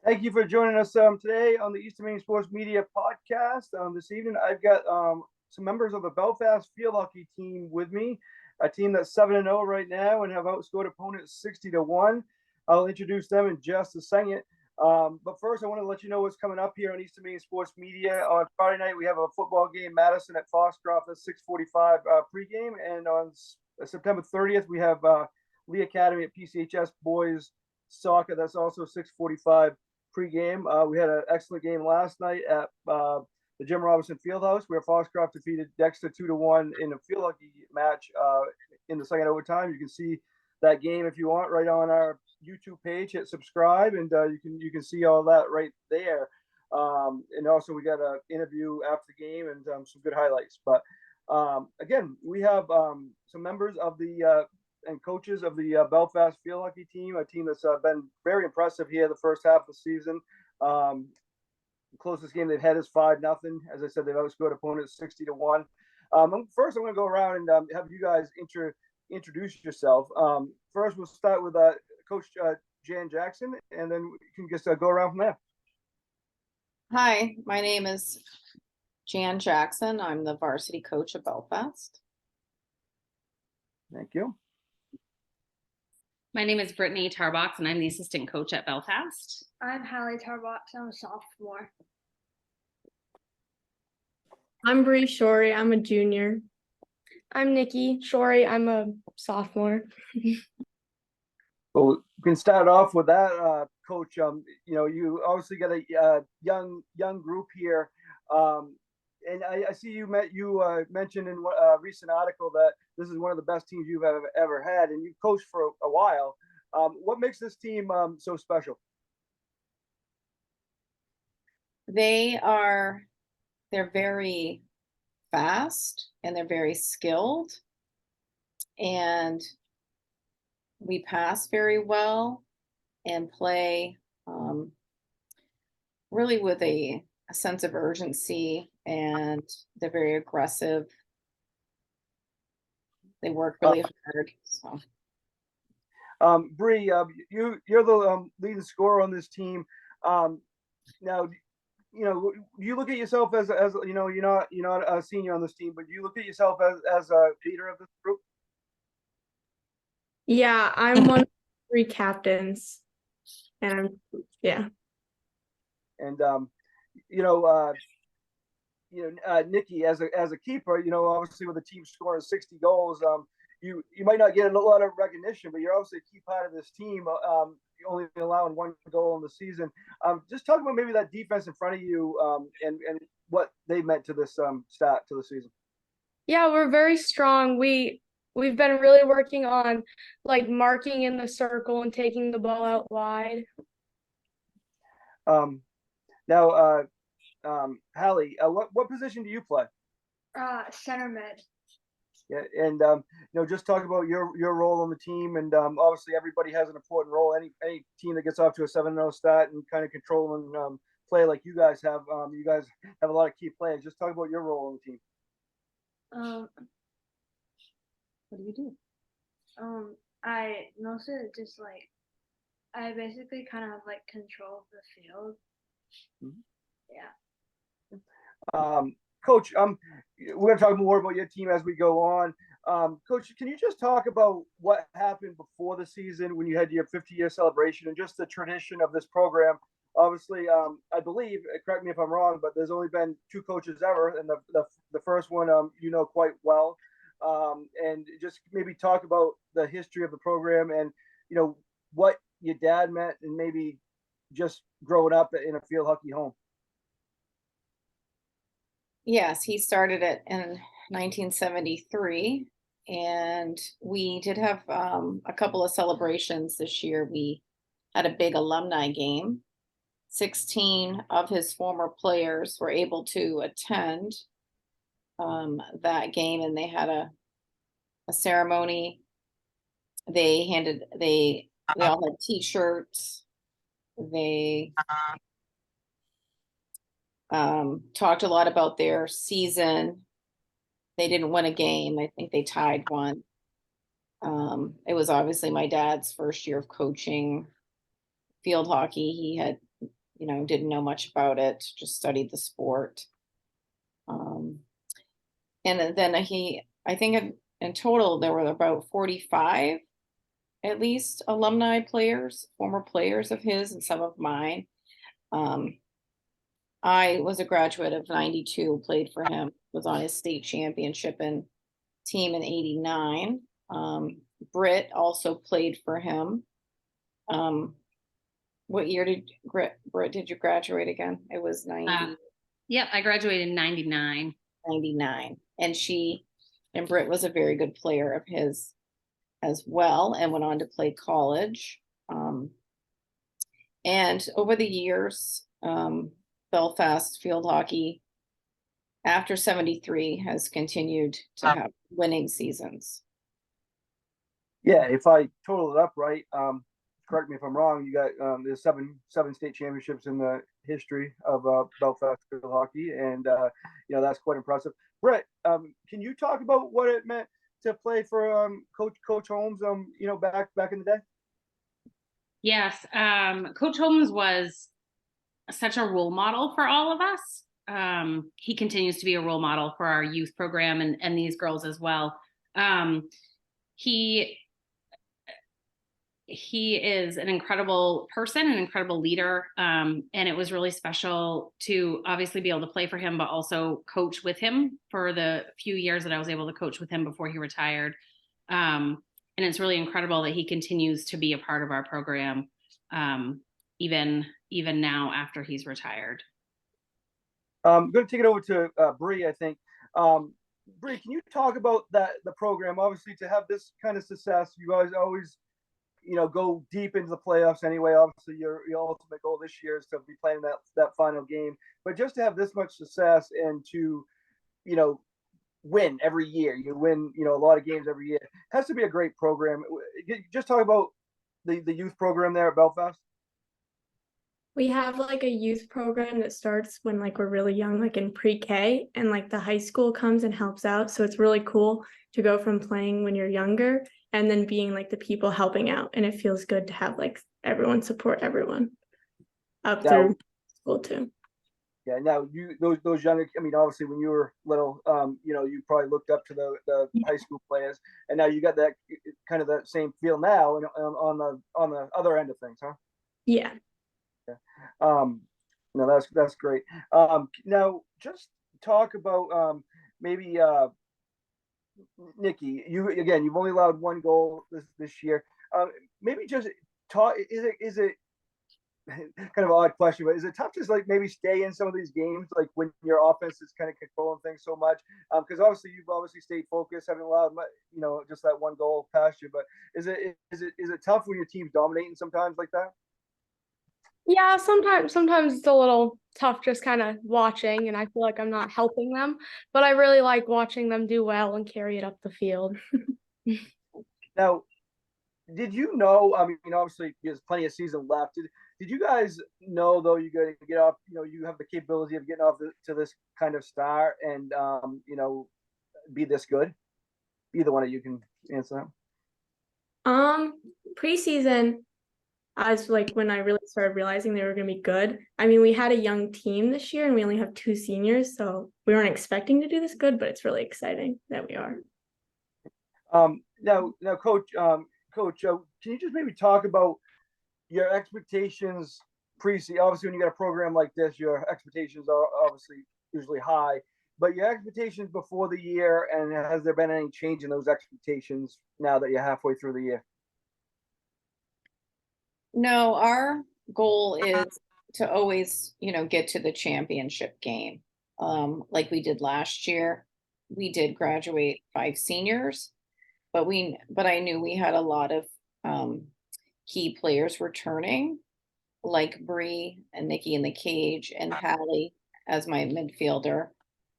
Thank you for joining us today on the Eastern Maine Sports Media Podcast. This evening, I've got some members of the Belfast field hockey team with me, a team that's 7-0 right now and have outscored opponents 60-1. I'll introduce them in just a second. But first, I want to let you know what's coming up here on Eastern Maine Sports Media. On Friday night, we have a football game, Madison at Foxcroft at 6:45 pregame. And on September 30th, we have Lee Academy at PCHS Boys Soccer. That's also 6:45 pregame. We had an excellent game last night at the Jim Robinson Fieldhouse, where Foxcroft defeated Dexter 2-1 in a field hockey match in the second overtime. You can see that game if you want right on our YouTube page. Hit subscribe, and you can see all that right there. And also, we got an interview after the game and some good highlights. But again, we have some members of the and coaches of the Belfast field hockey team, a team that's been very impressive here the first half of the season. The closest game they've had is 5-0. As I said, they've outscored opponents 60-1. First, I'm going to go around and have you guys introduce yourself. First, we'll start with Coach Jan Jackson, and then we can just go around from there. Hi, my name is Jan Jackson. I'm the varsity coach of Belfast. Thank you. My name is Britt Tarboux, and I'm the assistant coach at Belfast. I'm Halle Tarboux. I'm a sophomore. I'm Bre Shorey. I'm a junior. I'm Nikki Shorey. I'm a sophomore. Well, we can start off with that, Coach. You obviously got a young group here, and I see you mentioned in a recent article that this is one of the best teams you've ever had, and you've coached for a while. What makes this team so special? They're very fast and they're very skilled, and we pass very well and play really with a sense of urgency, and they're very aggressive. They work really hard. So, Bre, you're the leading scorer on this team. Now, do you look at yourself as you're not a senior on this team, but do you look at yourself as a leader of this group? Yeah, I'm one of the 3 captains, and yeah. And Nikki, as a keeper, obviously with the team scoring 60 goals, you might not get a lot of recognition, but you're obviously a key part of this team. Only allowing 1 goal in the season. Just talk about maybe that defense in front of you, and what they meant to this start to the season. Yeah, we're very strong. We've been really working on marking in the circle and taking the ball out wide. Now, Halle, what position do you play? Center mid. Yeah, and just talk about your role on the team, and obviously everybody has an important role. Any team that gets off to a 7-0 start and kind of control and play like you guys have a lot of key players. Just talk about your role on the team. what do you do? I mostly just I basically kind of have control of the field. Mm-hmm. Yeah. Coach, we're going to talk more about your team as we go on. Coach, can you just talk about what happened before the season when you had your 50-year celebration and just the tradition of this program? Obviously, I believe, correct me if I'm wrong, but there's only been 2 coaches ever, and the first one quite well. And just maybe talk about the history of the program and what your dad meant, and maybe just growing up in a field hockey home. Yes, he started it in 1973, and we did have a couple of celebrations this year. We had a big alumni game. 16 of his former players were able to attend that game, and they had a ceremony. They all had T-shirts. They talked a lot about their season. They didn't win a game. I think they tied one. It was obviously my dad's first year of coaching field hockey. He had didn't know much about it, just studied the sport. And then I think in total, there were about 45, at least, alumni players, former players of his and some of mine. I was a graduate of 92, played for him, was on his state championship and team in 89. Britt also played for him. What year did Britt did you graduate again? It was 90. Yep, I graduated in 99. 99. And Britt was a very good player of his as well and went on to play college. And over the years, Belfast field hockey after 73 has continued to have winning seasons. Yeah, if I total it up right, correct me if I'm wrong, you got there's seven state championships in the history of Belfast field hockey, and that's quite impressive. Britt, can you talk about what it meant to play for Coach Holmes back in the day? Yes, Coach Holmes was such a role model for all of us. He continues to be a role model for our youth program and these girls as well. He is an incredible person, an incredible leader. And it was really special to obviously be able to play for him, but also coach with him for the few years that I was able to coach with him before he retired. And it's really incredible that he continues to be a part of our program, even now after he's retired. I'm going to take it over to Bre, I think. Bre, can you talk about the program? Obviously, to have this kind of success, you guys always go deep into the playoffs anyway. Obviously, your ultimate goal this year is to be playing that final game. But just to have this much success and to, win every year, you win, a lot of games every year, it has to be a great program. Just talk about the youth program there at Belfast. We have like a youth program that starts when we're really young, like in pre-K, and the high school comes and helps out. So it's really cool to go from playing when you're younger and then being the people helping out. And it feels good to have everyone support everyone up through school too. Yeah. Now those younger, obviously when you were little, you probably looked up to the high school players, and now you got that kind of that same feel now on the other end of things, huh? Yeah. No, that's great. Now just talk about maybe Nikki, you've only allowed one goal this year. Maybe just talk. Is it kind of an odd question, but is it tough to maybe stay in some of these games when your offense is kind of controlling things so much? Because obviously you've stayed focused, haven't allowed just that one goal past you. But is it tough when your team's dominating sometimes like that? Yeah, sometimes it's a little tough just kind of watching, and I feel like I'm not helping them, but I really like watching them do well and carry it up the field. Now, did you know, obviously there's plenty of season left. Did you guys know, though, you're going to get off, you have the capability of getting off to this kind of start and, be this good? Either one of you can answer that. Preseason, as when I really started realizing they were going to be good. we had a young team this year and we only have 2 seniors, so we weren't expecting to do this good, but it's really exciting that we are. Now, Coach, can you just maybe talk about your expectations pre-season? Obviously, when you got a program like this, your expectations are obviously usually high, but your expectations before the year, and has there been any change in those expectations now that you're halfway through the year? No, our goal is to always, get to the championship game. Like we did last year. We did graduate 5 seniors, but I knew we had a lot of key players returning, like Bre and Nikki in the cage and Halle as my midfielder,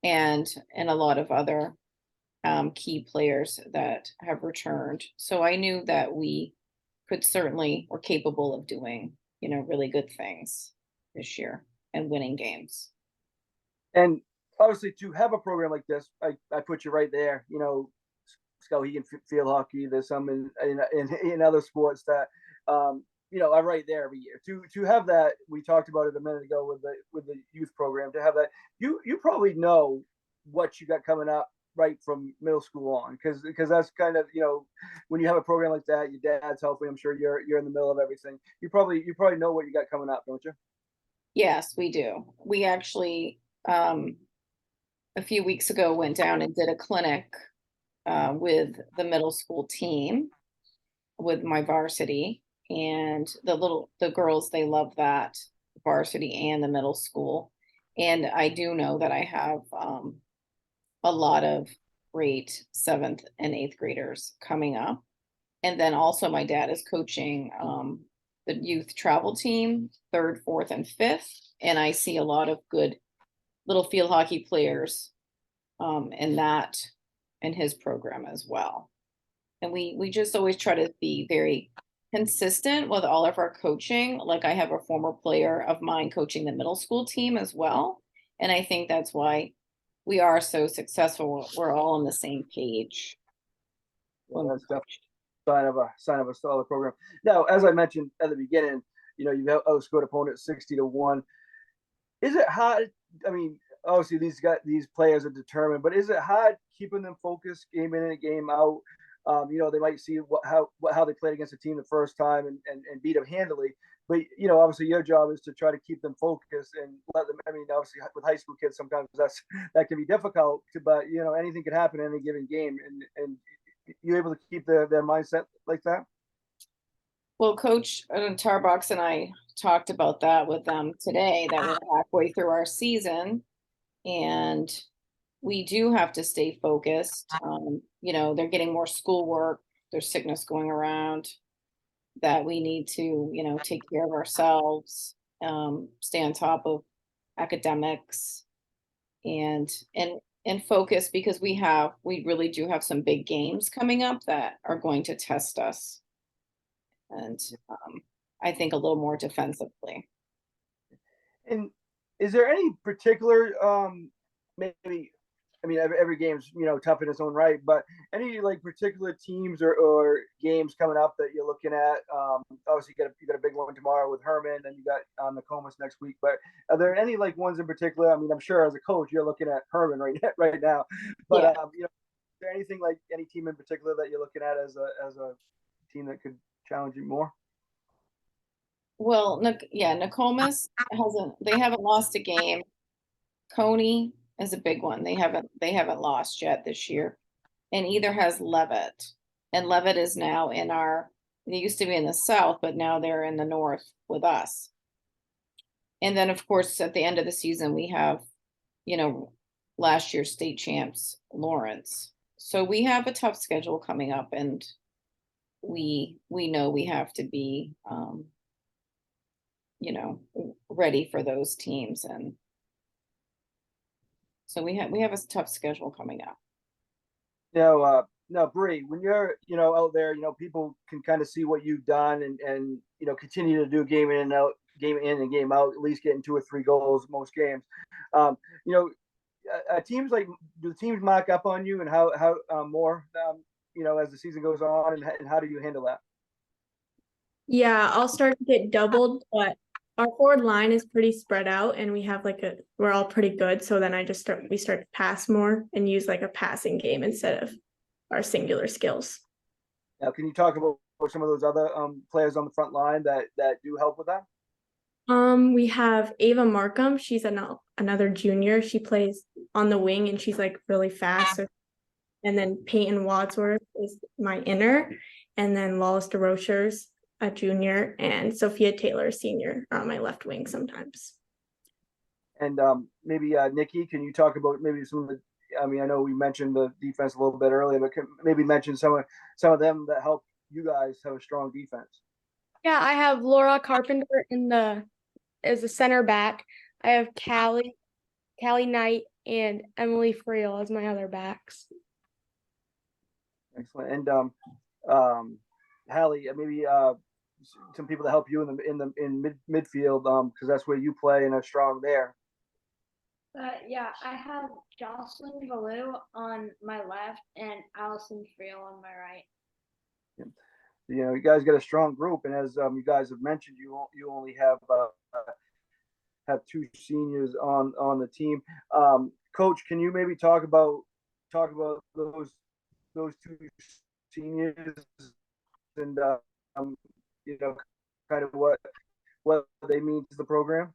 and a lot of other key players that have returned. So I knew that we were capable of doing, really good things this year and winning games. And obviously to have a program like this, I put you right there, Skowhegan field hockey. There's some in other sports that, are right there every year. To have that, we talked about it a minute ago with the youth program. To have that, you probably know what you got coming up right from middle school on, because that's kind of, when you have a program like that, your dad's helping. I'm sure you're in the middle of everything. You probably know what you got coming up, don't you? Yes, we do. We actually a few weeks ago went down and did a clinic with the middle school team with my varsity, and the girls, they love that varsity and the middle school. And I do know that I have a lot of great 7th and 8th graders coming up. And then also my dad is coaching the youth travel team, 3rd, 4th, and 5th. And I see a lot of good little field hockey players in his program as well. And we just always try to be very consistent with all of our coaching. Like, I have a former player of mine coaching the middle school team as well. And I think that's why we are so successful. We're all on the same page. Well, that's definitely sign of a solid program. Now, as I mentioned at the beginning, you outscored opponents 60-1. Is it hard? I mean, obviously these players are determined, but is it hard keeping them focused game in and game out? They might see how they played against a team the first time and beat them handily. But, obviously your job is to try to keep them focused and let them, I mean, obviously with high school kids, sometimes that can be difficult, but, anything can happen in any given game. And you're able to keep their mindset like that? Well, Coach Tarboux and I talked about that with them today, that we're halfway through our season and we do have to stay focused. They're getting more schoolwork, there's sickness going around, that we need to, take care of ourselves, stay on top of academics and focus, because we really do have some big games coming up that are going to test us. And I think a little more defensively. And is there any particular maybe, I mean, every game's tough in its own right, but any particular teams or games coming up that you're looking at? Obviously, you got a big one tomorrow with Herman, and you got Nokomis next week. But are there any ones in particular? I mean, I'm sure as a coach you're looking at Herman right now. But Yeah. Is there anything any team in particular that you're looking at as a team that could challenge you more? Well, Nokomis haven't lost a game. Coney is a big one. They haven't lost yet this year. And either has Levitt. And Levitt is now they used to be in the south, but now they're in the north with us. And then of course at the end of the season we have, last year's state champs, Lawrence. So we have a tough schedule coming up, and we know we have to be ready for those teams. And so we have a tough schedule coming up. Now, Bre, when you're, out there, people can kind of see what you've done and continue to do game in and game out, at least getting 2 or 3 goals most games. Teams do the teams mark up on you, and how more, as the season goes on, and how do you handle that? Yeah, I'll start to get doubled, but our forward line is pretty spread out, and we have we're all pretty good. So then we start to pass more and use a passing game instead of our singular skills. Now, can you talk about some of those other players on the front line that do help with that? We have Ava Markham. She's another junior. She plays on the wing, and she's really fast. And then Peyton Wadsworth is my inner, and then Lawless DeRocher's a junior, and Sophia Taylor, senior, are on my left wing sometimes. And maybe Nikki, can you talk about maybe some of the? I mean, I know we mentioned the defense a little bit earlier, but maybe mention some of them that help you guys have a strong defense. Yeah, I have Laura Carpenter as a center back. I have Callie Knight, and Emily Friel as my other backs. Excellent. And Halle, maybe some people to help you in midfield, because that's where you play and are strong there. Yeah, I have Jocelyn Valou on my left and Allison Friel on my right. Yeah. you guys got a strong group, and as you guys have mentioned, you only have two seniors on the team. Coach, can you maybe talk about those two seniors and kind of what they mean to the program?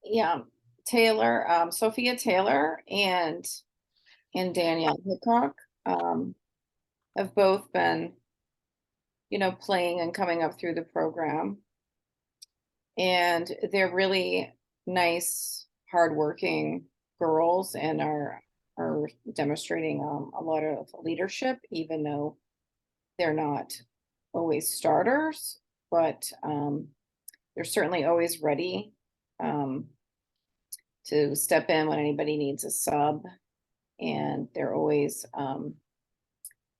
Yeah, Taylor, Sophia Taylor and Danielle Hickok have both been, playing and coming up through the program. And they're really nice, hardworking girls and are demonstrating a lot of leadership, even though they're not always starters, but they're certainly always ready to step in when anybody needs a sub, and they're always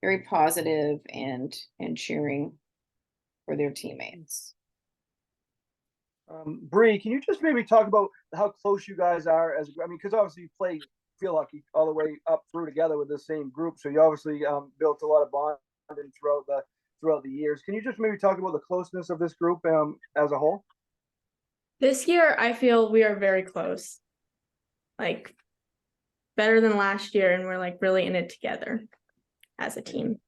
very positive and cheering for their teammates. Bre, can you just maybe talk about how close you guys are? Because obviously you play field hockey all the way up through together with the same group, so you obviously built a lot of bonding throughout the years. Can you just maybe talk about the closeness of this group as a whole? This year, I feel we are very close, like better than last year, and we're like really in it together as a team.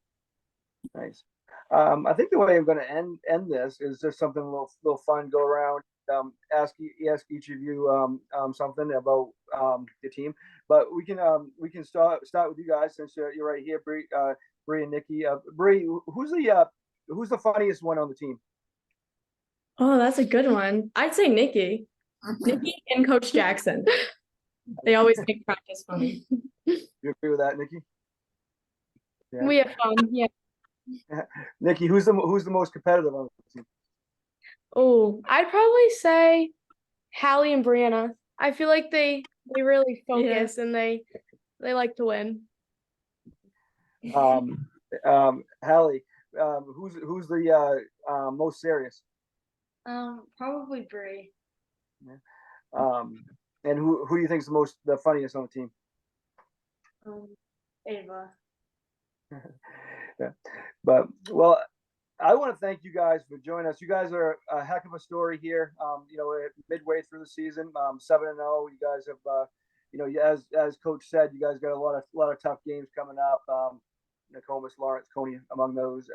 Nice. I think the way I'm going to end this is just something a little fun. Go around, ask each of you something about the team. But we can start with you guys since you're right here, Bre and Nikki. Bre, who's the funniest one on the team? Oh, that's a good one. I'd say Nikki. Nikki and Coach Jackson. They always make practice funny. You agree with that, Nikki? Yeah. We have fun. Yeah. Nikki, who's the most competitive on the team? Oh, I'd probably say Halle and Brianna. I feel like they really focus and they like to win. Halle, who's the most serious? Probably Bre. Yeah. And who do you think is the funniest on the team? Ava. Yeah. But well, I want to thank you guys for joining us. You guys are a heck of a story here. We're midway through the season, 7-0. You guys have, as Coach said, you guys got a lot of tough games coming up. Nokomis, Lawrence, Coney among those.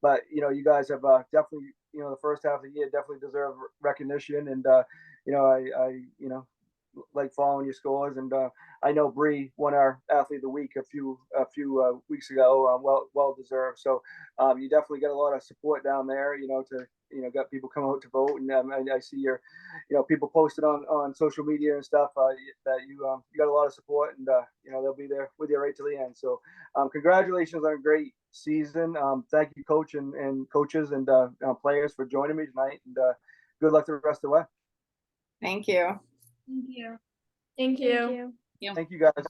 But you guys have definitely, the first half of the year definitely deserve recognition, and I like following your scores, and I know Bre won our Athlete of the Week a few weeks ago, well deserved. So you definitely get a lot of support down there, got people come out to vote, and I see your, people posted on social media and stuff that you got a lot of support, and they'll be there with you right to the end. So congratulations on a great season. Thank you, coach and coaches and players for joining me tonight, and good luck the rest of the way. Thank you. Thank you. Thank you. Thank you, guys.